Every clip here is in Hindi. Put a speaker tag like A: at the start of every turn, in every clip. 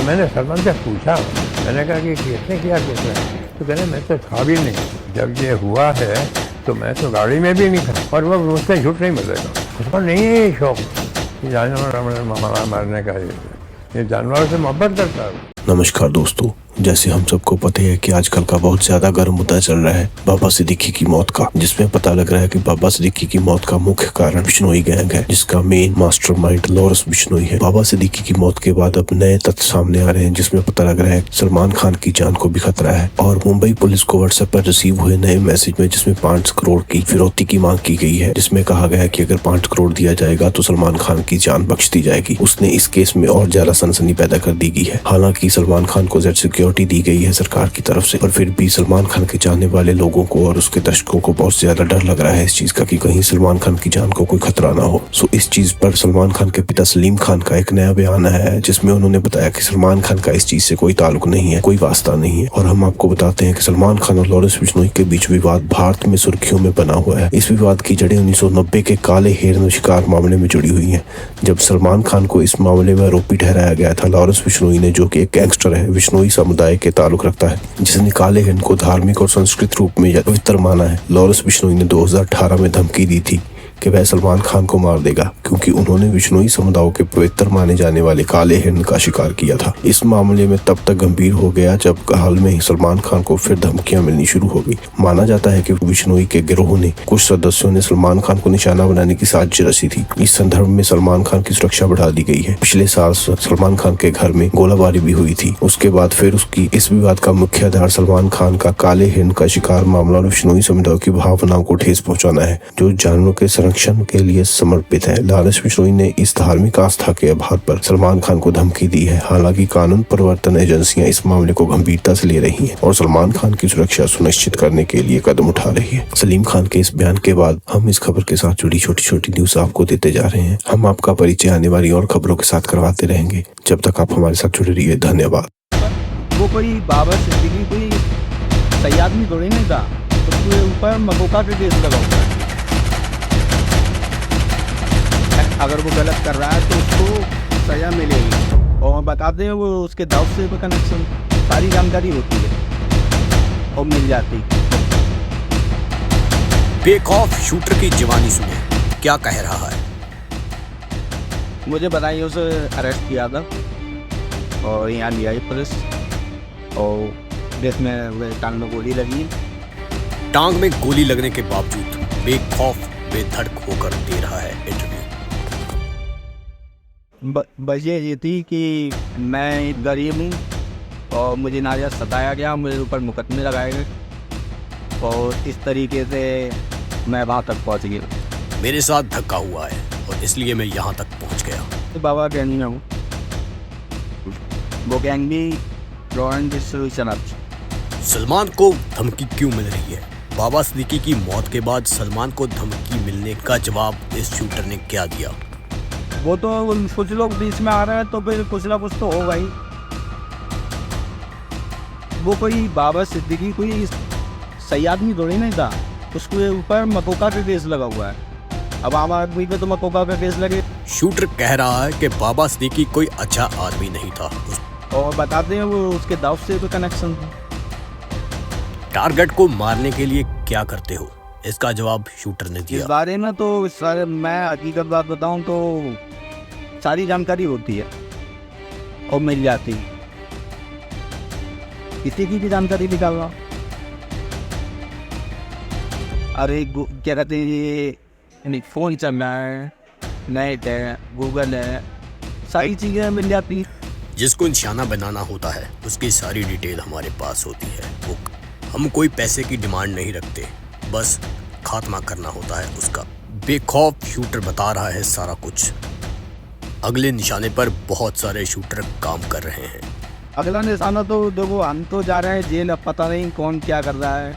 A: मैंने सलमान से पूछा, मैंने कहा कि किसने किया किसने, तो कहने मैं तो था भी नहीं, जब ये हुआ है तो मैं तो गाड़ी में भी नहीं था, और वो मुझसे झूठ नहीं मिलेगा। उसको नहीं है ये शौक जानवर मारने का, ये जानवरों से मोहब्बत करता है।
B: नमस्कार दोस्तों, जैसे हम सबको पता है कि आजकल का बहुत ज्यादा गर्म मुद्दा चल रहा है बाबा सिद्दीकी की मौत का, जिसमें पता लग रहा है कि बाबा सिद्दीकी की मौत का मुख्य कारण बिश्नोई गैंग है, जिसका मेन मास्टरमाइंड लॉरेंस बिश्नोई है। बाबा सिद्दीकी की मौत के बाद अब नए तथ्य सामने आ रहे हैं, जिसमें पता लग रहा है सलमान खान की जान को भी खतरा है। और मुंबई पुलिस को व्हाट्सएप पर रिसीव हुए नए मैसेज में जिसमें 5 करोड़ की फिरौती की मांग की गई है, जिसमें कहा गया है कि अगर 5 करोड़ दिया जाएगा तो सलमान खान की जान बख्श दी जाएगी। उसने इस केस में और ज्यादा सनसनी पैदा कर दी गई है। हालांकि सलमान खान को जेड सिक्योरिटी दी गई है सरकार की तरफ से, पर फिर भी सलमान खान के चाहने वाले लोगों को और उसके दर्शकों को बहुत ज्यादा डर लग रहा है इस चीज का कि कहीं सलमान खान की जान को कोई खतरा ना हो। सो इस चीज पर सलमान खान के पिता सलीम खान का एक नया बयान आया है, जिसमें उन्होंने बताया कि सलमान खान का इस चीज से कोई ताल्लुक नहीं है, कोई वास्ता नहीं है। और हम आपको बताते हैं कि सलमान खान और लॉरेंस बिश्नोई के बीच विवाद भारत में सुर्खियों में बना हुआ है। इस विवाद की जड़ें 1990 के काले हिरण शिकार मामले में जुड़ी हुई है, जब सलमान खान को इस मामले में आरोपी ठहराया गया था लॉरेंस बिश्नोई ने, जो कि एक गैंगस्टर है, बिश्नोई समुदाय के ताल्लुक रखता है, जिसने काले हिरण को धार्मिक और संस्कृत रूप में पवित्र माना है। लॉरेंस बिश्नोई ने 2018 में धमकी दी थी कि वह सलमान खान को मार देगा, क्योंकि उन्होंने बिश्नोई समुदाय के पवित्र माने जाने वाले काले हिरण का शिकार किया था। इस मामले में तब तक गंभीर हो गया जब हाल में ही सलमान खान को फिर धमकियां मिलनी शुरू हो गई। माना जाता है कि बिश्नोई के गिरोह ने कुछ सदस्यों ने सलमान खान को निशाना बनाने की साजिश रची थी। इस संदर्भ में सलमान खान की सुरक्षा बढ़ा दी गई है। पिछले साल सलमान खान के घर में गोलाबारी भी हुई थी। उसके बाद फिर उसकी इस विवाद का मुख्य आधार सलमान खान का काले हिरण का शिकार मामला और बिश्नोई समुदाय की भावनाओं को ठेस पहुंचाना है, जो जानवरों के संरक्षण के लिए समर्पित है। लॉरेंस बिश्नोई ने इस धार्मिक आस्था के आधार पर सलमान खान को धमकी दी है। हालांकि कानून प्रवर्तन एजेंसियां इस मामले को गंभीरता से ले रही हैं और सलमान खान की सुरक्षा सुनिश्चित करने के लिए कदम उठा रही है। सलीम खान के इस बयान के बाद हम इस खबर के साथ जुड़ी छोटी छोटी न्यूज आपको देते जा रहे हैं। हम आपका परिचय आने वाली और खबरों के साथ करवाते रहेंगे। जब तक आप हमारे साथ जुड़े रहिए, धन्यवाद।
C: वो कोई बाबा सिद्दीकी कोई सही आदमी थोड़ी नहीं था, उसके ऊपर मकोका के केस लगाऊंगा। अगर वो गलत कर रहा है तो उसको सजा मिलेगी, और बताते हैं वो उसके दाव से कनेक्शन सारी जानकारी होती है और मिल जाती।
D: बेखौफ शूटर की जवानी सुने, क्या कह रहा है?
C: मुझे बताइए, उसे अरेस्ट किया था और यहाँ लिया है पुलिस, और देश में टांग में गोली लगी।
D: टांग में गोली लगने के बावजूद बेखौफ बेधड़क होकर दे रहा है इंटरव्यू।
C: वजह ये थी कि मैं गरीब हूँ और मुझे नाजायज सताया गया, मेरे ऊपर मुकदमे लगाए गए, और इस तरीके से मैं वहाँ तक पहुँच गया।
D: मेरे साथ धक्का हुआ है और इसलिए मैं यहाँ तक पहुँच गया।
C: तो बाबा गैंग में हूँ, वो गैंग भी
D: सलमान को धमकी क्यों मिल रही है? बाबा सिद्दीकी की मौत के बाद सलमान को धमकी मिलने का जवाब इस शूटर ने क्या दिया?
C: वो तो कुछ लोग बीच में आ रहे हैं तो फिर कुछ ना कुछ तो होगा ही। वो कोई बाबा सिद्दीकी कोई सही आदमी थोड़ी नहीं था, उसके ऊपर मकोका का केस लगा हुआ है। अब आम आदमी पे तो मकोका का केस लगे।
D: शूटर कह रहा है कि बाबा सिद्दीकी कोई अच्छा आदमी नहीं था,
C: और बताते हैं वो उसके दाव से तो कनेक्शन था।
D: टारगेट को मारने के लिए क्या करते हो? इसका जवाब शूटर ने दिया।
C: इस बारे में तो मैं हकीकत बात बताऊं तो सारी जानकारी होती है और मिल जाती है। किसी की भी जानकारी निकालना, अरे क्या कहते हैं, ये फोन चल रहा है, नेट है, गूगल है, सारी चीजें मिल जाती है।
D: जिसको निशाना बनाना होता है उसकी सारी डिटेल हमारे पास होती है। हम कोई पैसे की डिमांड नहीं रखते, बस खात्मा करना होता है उसका। बेखौफ शूटर बता रहा है सारा कुछ। अगले निशाने पर बहुत सारे शूटर काम कर रहे हैं।
C: अगला निशाना तो देखो, हम तो जा रहे हैं जेल, अब पता नहीं कौन क्या कर रहा है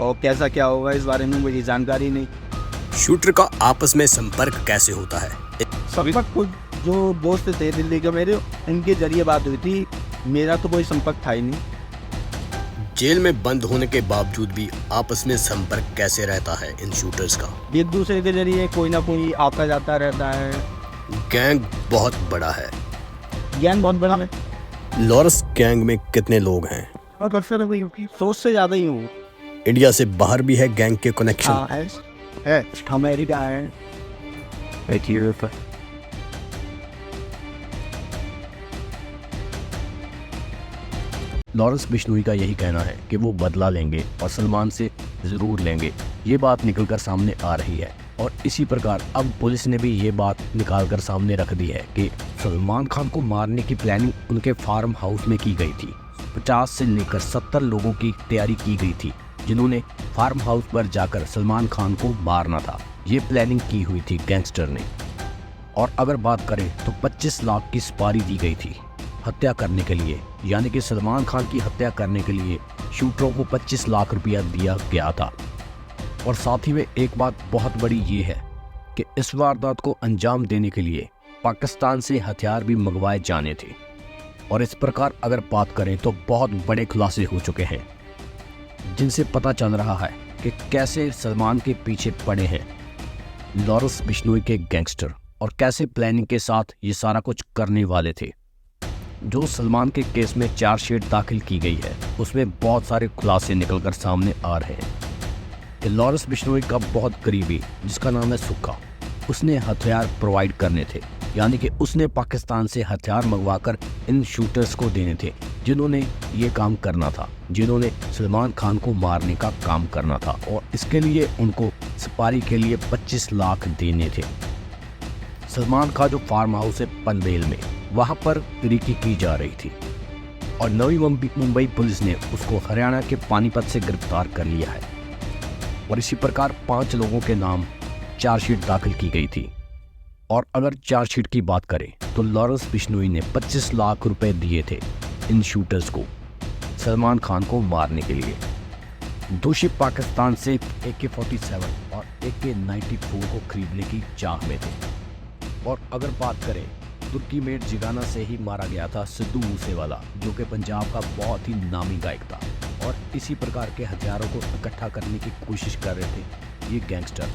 C: और कैसा क्या होगा, इस बारे में मुझे जानकारी नहीं।
D: शूटर का आपस में संपर्क कैसे होता है?
C: सभी कुछ जो दोस्त थे दिल्ली के मेरे, इनके जरिए बात हुई थी, मेरा तो कोई संपर्क था ही नहीं।
D: जेल में बंद होने के बावजूद भी आपस में संपर्क कैसे रहता है इन शूटर्स का?
C: एक दूसरे के जरिए कोई ना कोई आता जाता रहता है।
D: गैंग बहुत बड़ा है।
C: गैंग बहुत बड़ा है।
D: लॉरेंस गैंग में कितने लोग हैं?
C: और 100 से ज़्यादा ही हूँ।
D: इंडिया से बाहर भी है गैंग के कनेक्शन?
C: हाँ है अमेरिका है।
D: लॉरेंस बिश्नोई का यही कहना है कि वो बदला लेंगे और सलमान से ज़रूर लेंगे। ये बात निकलकर सामने आ रही है और इसी प्रकार अब पुलिस ने भी ये बात निकालकर सामने रख दी है कि सलमान खान को मारने की प्लानिंग उनके फार्म हाउस में की गई थी। 50 से लेकर 70 लोगों की तैयारी की गई थी जिन्होंने फार्म हाउस पर जाकर सलमान खान को मारना था। ये प्लानिंग की हुई थी गैंगस्टर ने। और अगर बात करें तो 25 लाख की सुपारी दी गई थी हत्या करने के लिए, यानी कि सलमान खान की हत्या करने के लिए शूटरों को 25 लाख रुपया दिया गया था। और साथ ही में एक बात बहुत बड़ी ये है कि इस वारदात को अंजाम देने के लिए पाकिस्तान से हथियार भी मंगवाए जाने थे। और इस प्रकार अगर बात करें तो बहुत बड़े खुलासे हो चुके हैं जिनसे पता चल रहा है कि कैसे सलमान के पीछे पड़े हैं लॉरेंस बिश्नोई के गैंगस्टर और कैसे प्लानिंग के साथ ये सारा कुछ करने वाले थे। जो सलमान के केस में चार्जशीट दाखिल की गई है उसमें बहुत सारे खुलासे निकलकर सामने आ रहे हैं कि लॉरेंस बिश्नोई का बहुत करीबी जिसका नाम है सुक्का, उसने हथियार प्रोवाइड करने थे, यानी कि उसने पाकिस्तान से हथियार मंगवाकर इन शूटर्स को देने थे जिन्होंने ये काम करना था, जिन्होंने सलमान खान को मारने का काम करना था। और इसके लिए उनको सुपारी के लिए 25 लाख देने थे। सलमान का जो फार्म हाउस है पनवेल में, वहाँ पर तरीकी की जा रही थी और नवी मुंबई पुलिस ने उसको हरियाणा के पानीपत से गिरफ्तार कर लिया है। और इसी प्रकार 5 लोगों के नाम चार्जशीट दाखिल की गई थी। और अगर चार्जशीट की बात करें तो लॉरेंस बिश्नोई ने 25 लाख रुपए दिए थे इन शूटर्स को सलमान खान को मारने के लिए। दोषी पाकिस्तान से AK-47 और AK-94 को खरीदने की चाह में थे। और अगर बात करें तुर्की में जिगाना से ही मारा गया था सिद्धू मूसेवाला, जो कि पंजाब का बहुत ही नामी गायक था। और इसी प्रकार के हथियारों को इकट्ठा करने की कोशिश कर रहे थे ये गैंगस्टर।